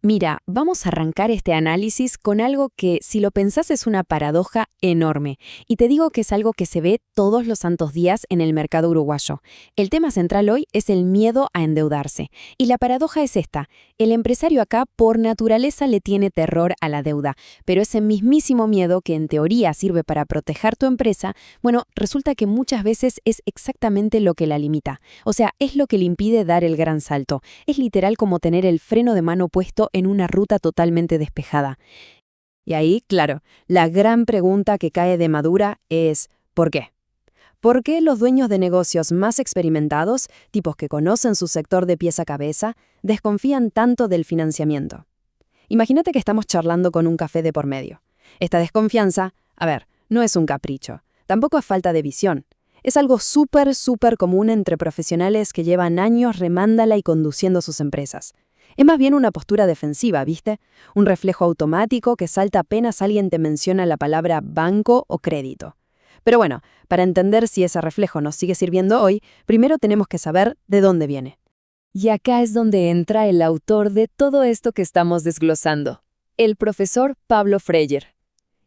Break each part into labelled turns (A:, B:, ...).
A: Mira, vamos a arrancar este análisis con algo que, si lo pensás, es una paradoja enorme. Y te digo que es algo que se ve todos los santos días en el mercado uruguayo. El tema central hoy es el miedo a endeudarse. Y la paradoja es esta. El empresario acá, por naturaleza, le tiene terror a la deuda. Pero ese mismísimo miedo que en teoría sirve para proteger tu empresa, bueno, resulta que muchas veces es exactamente lo que la limita. O sea, es lo que le impide dar el gran salto. Es literal como tener el freno de mano puesto en una ruta totalmente despejada. Y ahí, claro, la gran pregunta que cae de madura es ¿por qué? ¿Por qué los dueños de negocios más experimentados, tipos que conocen su sector de pies a cabeza, desconfían tanto del financiamiento? Imagínate que estamos charlando con un café de por medio. Esta desconfianza, no es un capricho, tampoco es falta de visión. Es algo súper común entre profesionales que llevan años remándola y conduciendo sus empresas. Es más bien una postura defensiva, ¿viste? Un reflejo automático que salta apenas alguien te menciona la palabra banco o crédito. Pero bueno, para entender si ese reflejo nos sigue sirviendo hoy, primero tenemos que saber de dónde viene. Y acá es donde entra el autor de todo esto que estamos desglosando, el profesor Pablo Freyer.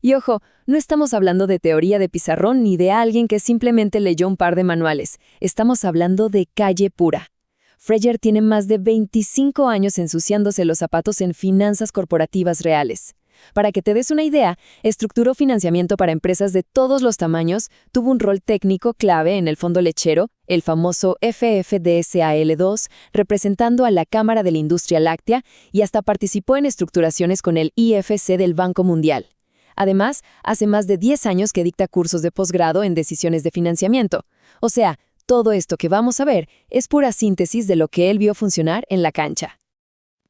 A: Y ojo, no estamos hablando de teoría de pizarrón ni de alguien que simplemente leyó un par de manuales. Estamos hablando de calle pura. Freyer tiene más de 25 años ensuciándose los zapatos en finanzas corporativas reales. Para que te des una idea, estructuró financiamiento para empresas de todos los tamaños, tuvo un rol técnico clave en el fondo lechero, el famoso FFDSAL2, representando a la Cámara de la Industria Láctea, y hasta participó en estructuraciones con el IFC del Banco Mundial. Además, hace más de 10 años que dicta cursos de posgrado en decisiones de financiamiento. O sea, todo esto que vamos a ver es pura síntesis de lo que él vio funcionar en la cancha.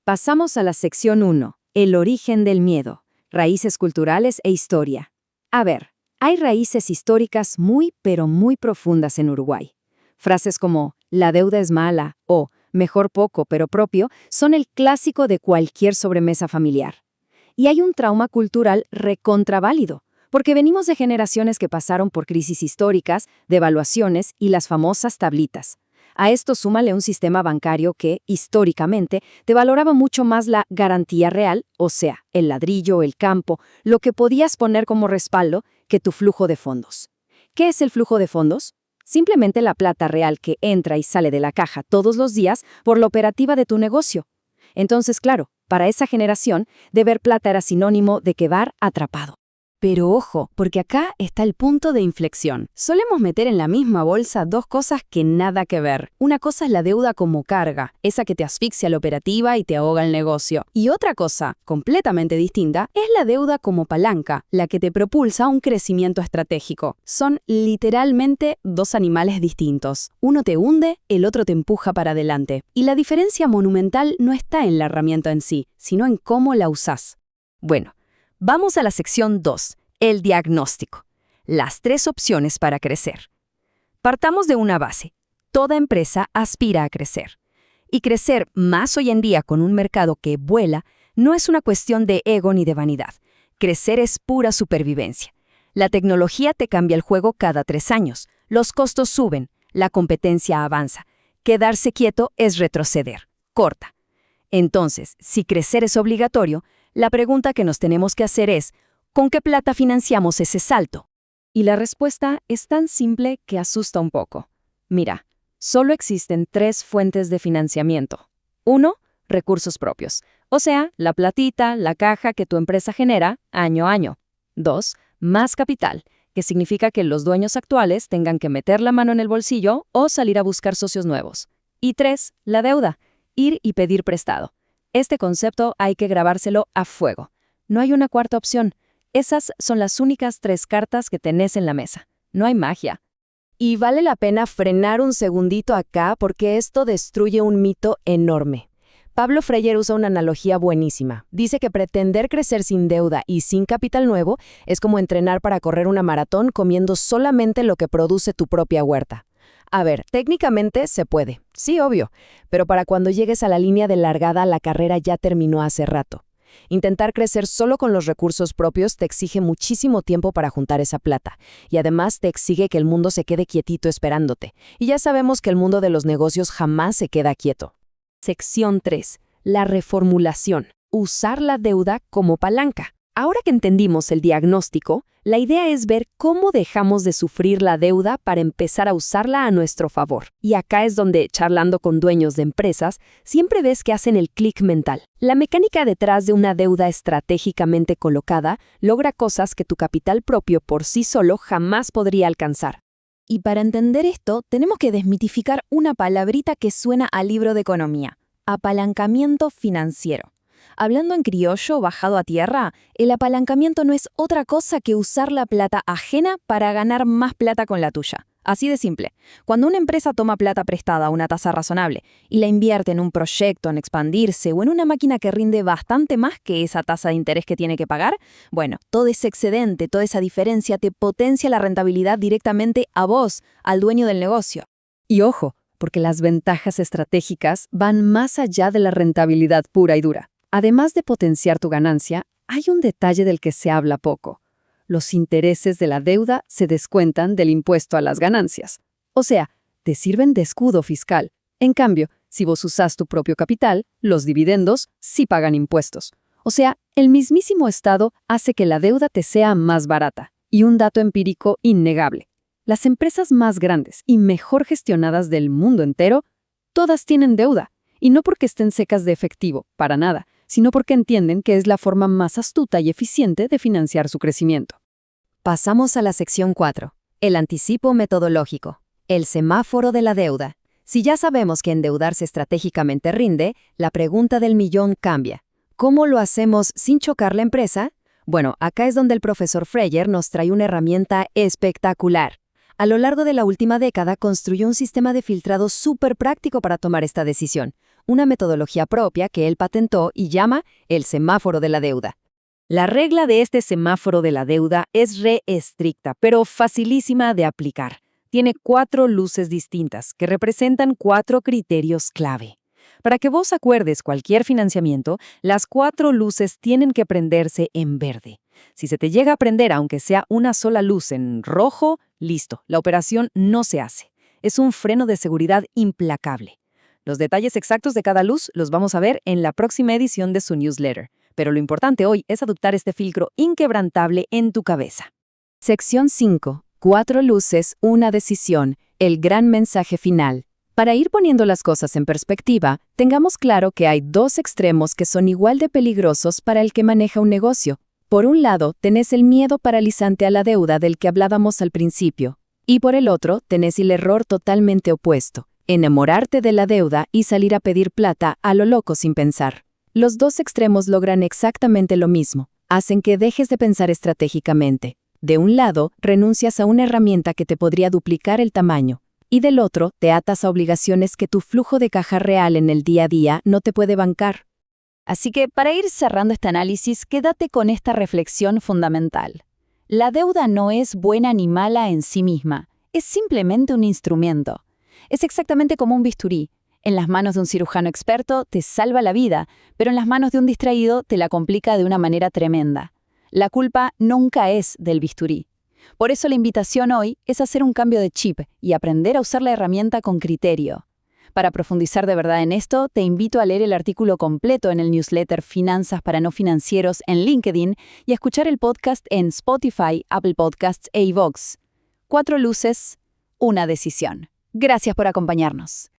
A: Pasamos a la sección 1, el origen del miedo, raíces culturales e historia. Hay raíces históricas pero muy profundas en Uruguay. Frases como «la deuda es mala» o «mejor poco pero propio» son el clásico de cualquier sobremesa familiar. Y hay un trauma cultural recontraválido, porque venimos de generaciones que pasaron por crisis históricas, devaluaciones y las famosas tablitas. A esto súmale un sistema bancario que, históricamente, te valoraba mucho más la garantía real, o sea, el ladrillo, el campo, lo que podías poner como respaldo, que tu flujo de fondos. ¿Qué es el flujo de fondos? Simplemente la plata real que entra y sale de la caja todos los días por la operativa de tu negocio. Entonces, claro, para esa generación, deber plata era sinónimo de quedar atrapado. Pero ojo, porque acá está el punto de inflexión. Solemos meter en la misma bolsa dos cosas que nada que ver. Una cosa es la deuda como carga, esa que te asfixia la operativa y te ahoga el negocio. Y otra cosa, completamente distinta, es la deuda como palanca, la que te propulsa a un crecimiento estratégico. Son literalmente dos animales distintos. Uno te hunde, el otro te empuja para adelante. Y la diferencia monumental no está en la herramienta en sí, sino en cómo la usás. Bueno, vamos a la sección 2, el diagnóstico. Las 3 opciones para crecer. Partamos de una base. Toda empresa aspira a crecer. Y crecer más hoy en día con un mercado que vuela no es una cuestión de ego ni de vanidad. Crecer es pura supervivencia. La tecnología te cambia el juego cada 3 años. Los costos suben, la competencia avanza. Quedarse quieto es retroceder. Corta. Entonces, si crecer es obligatorio, la pregunta que nos tenemos que hacer es, ¿con qué plata financiamos ese salto? Y la respuesta es tan simple que asusta un poco. Mira, solo existen 3 fuentes de financiamiento. 1, recursos propios, o sea, la platita, la caja que tu empresa genera año a año. 2, más capital, que significa que los dueños actuales tengan que meter la mano en el bolsillo o salir a buscar socios nuevos. Y 3, la deuda, ir y pedir prestado. Este concepto hay que grabárselo a fuego. No hay una cuarta opción. Esas son las únicas 3 cartas que tenés en la mesa. No hay magia. Y vale la pena frenar un segundito acá porque esto destruye un mito enorme. Pablo Freyer usa una analogía buenísima. Dice que pretender crecer sin deuda y sin capital nuevo es como entrenar para correr una maratón comiendo solamente lo que produce tu propia huerta. Técnicamente se puede, sí, obvio, pero para cuando llegues a la línea de largada la carrera ya terminó hace rato. Intentar crecer solo con los recursos propios te exige muchísimo tiempo para juntar esa plata, y además te exige que el mundo se quede quietito esperándote, y ya sabemos que el mundo de los negocios jamás se queda quieto. Sección 3. La reformulación. usar la deuda como palanca. Ahora que entendimos el diagnóstico, la idea es ver cómo dejamos de sufrir la deuda para empezar a usarla a nuestro favor. Y acá es donde, charlando con dueños de empresas, siempre ves que hacen el clic mental. La mecánica detrás de una deuda estratégicamente colocada logra cosas que tu capital propio por sí solo jamás podría alcanzar.
B: Y para entender esto, tenemos que desmitificar una palabrita que suena a libro de economía: apalancamiento financiero. Hablando en criollo, bajado a tierra, el apalancamiento no es otra cosa que usar la plata ajena para ganar más plata con la tuya. Así de simple. Cuando una empresa toma plata prestada a una tasa razonable y la invierte en un proyecto, en expandirse o en una máquina que rinde bastante más que esa tasa de interés que tiene que pagar, bueno, todo ese excedente, toda esa diferencia te potencia la rentabilidad directamente a vos, al dueño del negocio.
A: Y ojo, porque las ventajas estratégicas van más allá de la rentabilidad pura y dura. Además de potenciar tu ganancia, hay un detalle del que se habla poco. Los intereses de la deuda se descuentan del impuesto a las ganancias. O sea, te sirven de escudo fiscal. En cambio, si vos usás tu propio capital, los dividendos sí pagan impuestos. O sea, el mismísimo Estado hace que la deuda te sea más barata. Y un dato empírico innegable. Las empresas más grandes y mejor gestionadas del mundo entero, todas tienen deuda. Y no porque estén secas de efectivo, para nada, sino porque entienden que es la forma más astuta y eficiente de financiar su crecimiento. Pasamos a la sección 4, el anticipo metodológico, el semáforo de la deuda. Si ya sabemos que endeudarse estratégicamente rinde, la pregunta del millón cambia. ¿Cómo lo hacemos sin chocar la empresa? Bueno, acá es donde el profesor Freyer nos trae una herramienta espectacular. A lo largo de la última década construyó un sistema de filtrado súper práctico para tomar esta decisión, una metodología propia que él patentó y llama el semáforo de la deuda. La regla de este semáforo de la deuda es re estricta, pero facilísima de aplicar. Tiene 4 luces distintas que representan 4 criterios clave. Para que vos acuerdes cualquier financiamiento, las 4 luces tienen que prenderse en verde. Si se te llega a prender aunque sea una sola luz en rojo, listo, la operación no se hace. Es un freno de seguridad implacable. Los detalles exactos de cada luz los vamos a ver en la próxima edición de su newsletter, pero lo importante hoy es adoptar este filtro inquebrantable en tu cabeza. Sección 5. 4 luces, una decisión, el gran mensaje final. Para ir poniendo las cosas en perspectiva, tengamos claro que hay 2 extremos que son igual de peligrosos para el que maneja un negocio. Por un lado, tenés el miedo paralizante a la deuda del que hablábamos al principio, y por el otro, tenés el error totalmente opuesto: enamorarte de la deuda y salir a pedir plata a lo loco sin pensar. Los 2 extremos logran exactamente lo mismo, hacen que dejes de pensar estratégicamente. De un lado, renuncias a una herramienta que te podría duplicar el tamaño, y del otro, te atas a obligaciones que tu flujo de caja real en el día a día no te puede bancar.
B: Así que, para ir cerrando este análisis, quédate con esta reflexión fundamental. La deuda no es buena ni mala en sí misma, es simplemente un instrumento. Es exactamente como un bisturí. En las manos de un cirujano experto te salva la vida, pero en las manos de un distraído te la complica de una manera tremenda. La culpa nunca es del bisturí. Por eso la invitación hoy es hacer un cambio de chip y aprender a usar la herramienta con criterio. Para profundizar de verdad en esto, te invito a leer el artículo completo en el newsletter Finanzas para no financieros en LinkedIn y a escuchar el podcast en Spotify, Apple Podcasts e iVoox. 4 luces, una decisión. Gracias por acompañarnos.